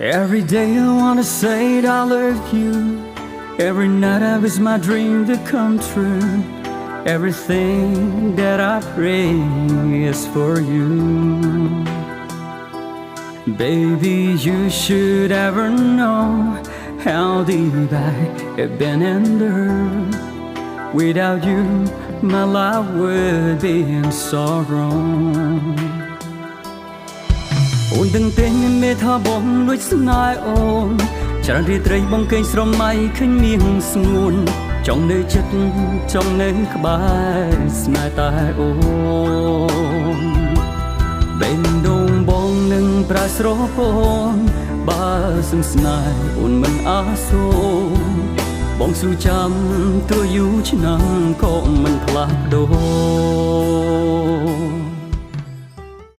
Every day I wanna say that I love you. Every night I wish my dream to come true. Everything that I pray is for you. Baby, you should ever know how deep I have been in there. Without you, my life would be in sorrow. Ôn từng tên mê tha bom lối snai ôn chẳng đi tây bong cây srom mai khinh miếng sngôn trong nơi chất trong nơi bài snai tai ôn bên đông bong nâng prasropon ba sum snai ôn mình aso bong su cham tua yu chinang ko mình plak do